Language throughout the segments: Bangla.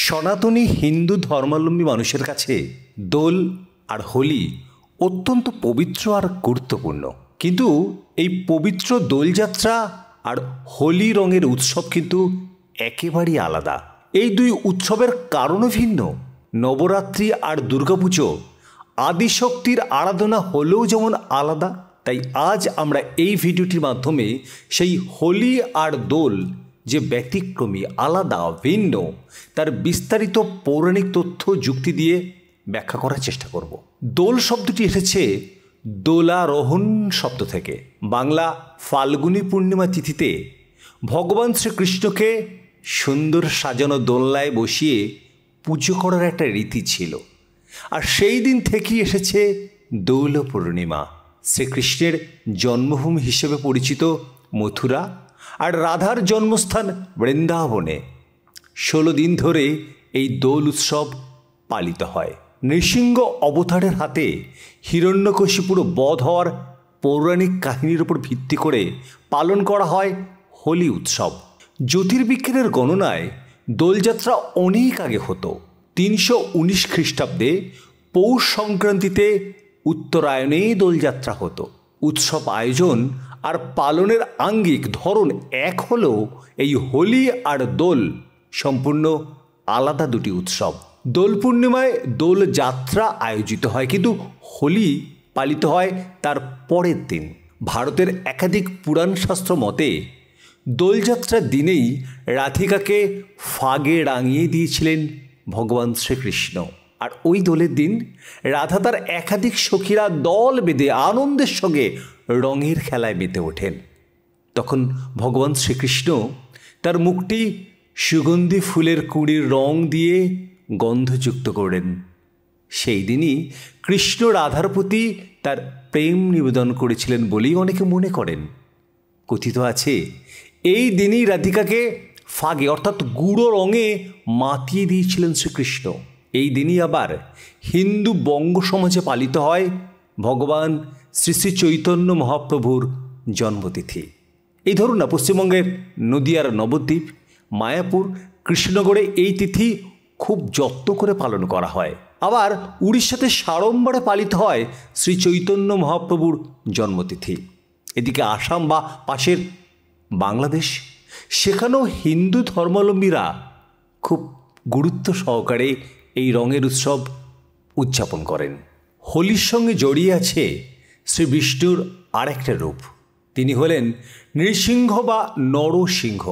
সনাতনী হিন্দু ধর্মাবলম্বী মানুষের কাছে দোল আর হোলি অত্যন্ত পবিত্র আর গুরুত্বপূর্ণ। কিন্তু এই পবিত্র দোলযাত্রা আর হোলি রঙের উৎসব কিন্তু একেবারেই আলাদা। এই দুই উৎসবের কারণও ভিন্ন। নবরাত্রি আর দুর্গাপুজো আদিশক্তির আরাধনা হলেও যেমন আলাদা, তাই আজ আমরা এই ভিডিওটির মাধ্যমে সেই হোলি আর দোল যে ব্যতিক্রমী, আলাদা, ভিন্ন, তার বিস্তারিত পৌরাণিক তথ্য যুক্তি দিয়ে ব্যাখ্যা করার চেষ্টা করব। দোল শব্দটি এসেছে দোলারোহণ শব্দ থেকে। বাংলা ফাল্গুনী পূর্ণিমা তিথিতে ভগবান শ্রীকৃষ্ণকে সুন্দর সাজানো দোলনায় বসিয়ে পুজো করার একটা রীতি ছিল, আর সেই দিন থেকেই এসেছে দোল পূর্ণিমা। শ্রীকৃষ্ণের জন্মভূমি হিসেবে পরিচিত মথুরা আর রাধার জন্মস্থান বৃন্দাবনে 16 দিন ধরে এই দোল উৎসব পালিত হয়। নৃসিংহ অবতারের হাতে হিরণ্যকশিপুর বধ হওয়ার পৌরাণিক কাহিনীর উপর ভিত্তি করে পালন করা হয় হোলি উৎসব। জ্যোতির্বিজ্ঞানের গণনায় দোলযাত্রা অনেক আগে হতো। 319 খ্রিস্টাব্দে পৌষ সংক্রান্তিতে উত্তরায়ণে দোলযাত্রা হতো। উৎসব আয়োজন আর পালনের আঙ্গিক ধরন এক হলেও এই হোলি আর দোল সম্পূর্ণ আলাদা দুটি উৎসব। দোল পূর্ণিমায় দোলযাত্রা আয়োজিত হয়, কিন্তু হোলি পালিত হয় তার পরের দিন। ভারতের একাধিক পুরাণ শাস্ত্র মতে দোলযাত্রার দিনেই রাধিকাকে ফাগে রাঙিয়ে দিয়েছিলেন ভগবান শ্রীকৃষ্ণ। আর ওই দোলের দিন রাধা তার একাধিক সখীরা দল বেঁধে আনন্দের সঙ্গে রঙের খেলায় মেতে ওঠেন। তখন ভগবান শ্রীকৃষ্ণ তার মুখটি সুগন্ধি ফুলের কুঁড়ির রং দিয়ে গন্ধযুক্ত করেন। সেই দিনই কৃষ্ণ রাধার প্রতি তার প্রেম নিবেদন করেছিলেন বলেই অনেকে মনে করেন। কথিত আছে এই দিনই রাধিকাকে ফাগে অর্থাৎ গুঁড়ো রঙে মাতিয়ে দিয়েছিলেন শ্রীকৃষ্ণ। এই দিনই আবার হিন্দু বঙ্গ সমাজে পালিত হয় ভগবান শ্রী শ্রী চৈতন্য মহাপ্রভুর জন্মতিথি। এই ধরুন না, পশ্চিমবঙ্গের নদিয়ার নবদ্বীপ, মায়াপুর, কৃষ্ণনগরে এই তিথি খুব যত্ন করে পালন করা হয়। আবার উড়িষ্যাতে সাড়ম্বরে পালিত হয় শ্রী চৈতন্য মহাপ্রভুর জন্মতিথি। এদিকে আসাম বা পাশের বাংলাদেশ, সেখানেও হিন্দু ধর্মাবলম্বীরা খুব গুরুত্ব সহকারে এই রঙের উৎসব উদযাপন করেন। হোলির সঙ্গে জড়িয়ে আছে শ্রী বিষ্ণুর আরেকটা রূপ। তিনি হলেন নৃসিংহ বা নরসিংহ।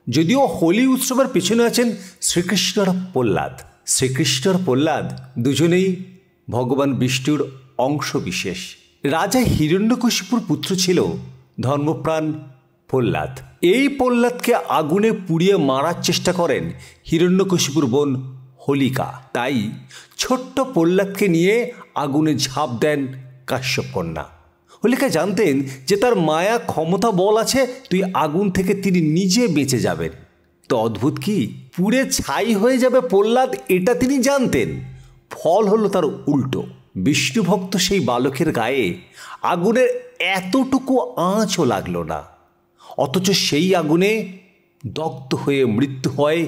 যদিও হোলি উৎসবের পেছনে আছেন শ্রীকৃষ্ণ আর প্রহ্লাদ। শ্রীকৃষ্ণ আর প্রহ্লাদ দুজনেই ভগবান বিষ্ণুর অংশ বিশেষ। রাজা হিরণ্যকশিপুর পুত্র ছিল ধর্মপ্রাণ প্রহ্লাদ। এই প্রহ্লাদকে আগুনে পুড়িয়ে মারার চেষ্টা করেন হিরণ্যকশিপুর বোন হোলিকা। তাই ছোট্ট প্রহ্লাদকে নিয়ে আগুনে ঝাঁপ দেন কাশ্যপ কন্যা। হোলিকা জানতেন যে তার মায়া ক্ষমতা বল আছে, তুই আগুন থেকে তিনি নিজে বেঁচে যাবেন। তো অদ্ভুত কি, পুড়ে ছাই হয়ে যাবে প্রহ্লাদ, এটা তিনি জানতেন। ফল হলো তার উল্টো। বিষ্ণুভক্ত সেই বালকের গায়ে আগুনের এতটুকু আঁচও লাগলো না, অথচ সেই আগুনে দগ্ধ হয়ে মৃত্যু হয়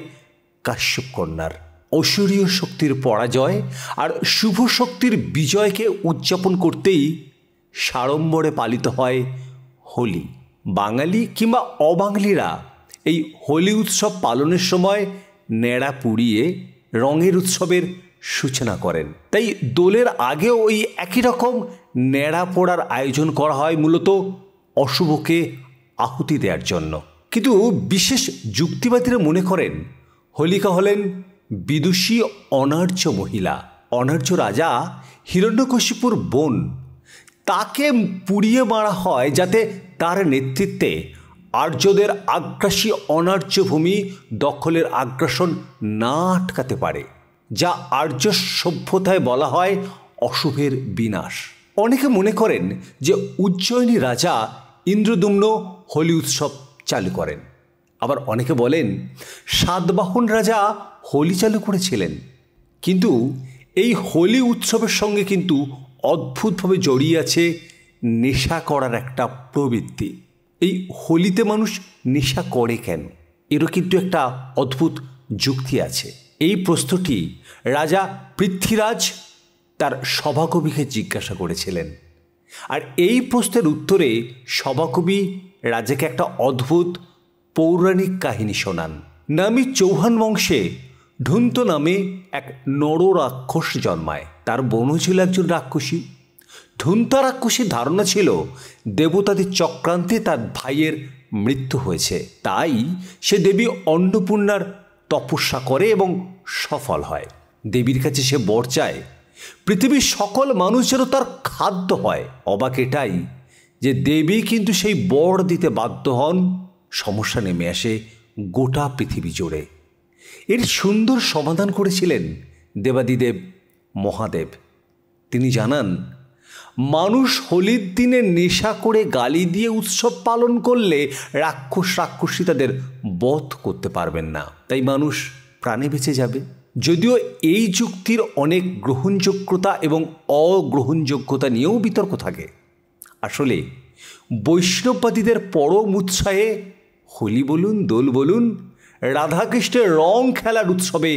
কাশ্যপ কন্যার। অসুরীয় শক্তির পরাজয় আর শুভ শক্তির বিজয়কে উদযাপন করতেই সাড়ম্বরে পালিত হয় হোলি। বাঙালি কিংবা অবাঙালিরা এই হোলি উৎসব পালনের সময় ন্যাড়া পুড়িয়ে রঙের উৎসবের সূচনা করেন। তাই দোলের আগেও ওই একই রকম ন্যাড়া পোড়ার আয়োজন করা হয়, মূলত অশুভকে আহুতি দেওয়ার জন্য। কিন্তু বিশেষ যুক্তিবাদীরা মনে করেন হোলিকা হলেন বিদুষী অনার্য মহিলা। অনার্য রাজা হিরণ্যকশিপুর বোন, তাকে পুড়িয়ে মারা হয় যাতে তার নেতৃত্বে আর্যদের আগ্রাসী অনার্য ভূমি দখলের আগ্রাসন না আটকাতে পারে, যা আর্য সভ্যতায় বলা হয় অশুভের বিনাশ। অনেকে মনে করেন যে উজ্জয়িনী রাজা ইন্দ্রদুম্ন হোলি উৎসব চালু করেন। আবার অনেকে বলেন সাতবাহন রাজা হোলি চালু করেছিলেন। কিন্তু এই হোলি উৎসবের সঙ্গে কিন্তু অদ্ভুতভাবে জড়িয়ে আছে নেশা করার একটা প্রবৃত্তি। এই হোলিতে মানুষ নেশা করে কেন, এরও কিন্তু একটা অদ্ভুত যুক্তি আছে। এই প্রশ্নটি রাজা পৃথ্বীরাজ তার সভাকবিকে জিজ্ঞাসা করেছিলেন। আর এই প্রশ্নের উত্তরে সভাকবি রাজাকে একটা অদ্ভুত পৌরাণিক কাহিনী শোনান। নামি চৌহান বংশে ঢুন্ত নামে এক নর রাক্ষস জন্মায়। তার বোনও ছিল একজন রাক্ষসী। ঢুন্তা রাক্ষসীর ধারণা ছিল দেবতাদের চক্রান্তে তার ভাইয়ের মৃত্যু হয়েছে, তাই সে দেবী অন্নপূর্ণার তপস্যা করে এবং সফল হয়। দেবীর কাছে সে বর চায় পৃথিবীর সকল মানুষ যেন তার খাদ্য হয়। অবাক এটাই যে দেবী কিন্তু সেই বর দিতে বাধ্য হন। সমস্যা নেমে আসে গোটা পৃথিবী জুড়ে। এর সুন্দর সমাধান করেছিলেন দেবাদিদেব মহাদেব। তিনি জানান, মানুষ হোলির দিনে নেশা করে গালি দিয়ে উৎসব পালন করলে রাক্ষসী তাদের বধ করতে পারবেন না, তাই মানুষ প্রাণে বেঁচে যাবে। যদিও এই যুক্তির অনেক গ্রহণযোগ্যতা এবং অগ্রহণযোগ্যতা নিয়েও বিতর্ক থাকে। আসলে বৈষ্ণববাদীদের পরম উৎসাহে হোলি বলুন, দোল বলুন, রাধাকৃষ্ণের রং খেলার উৎসবে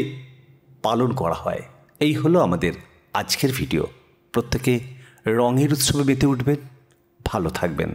পালন করা হয়। এই হলো আমাদের আজকের ভিডিও। প্রত্যেকে রঙের উৎসবে মেতে উঠবেন। ভালো থাকবেন।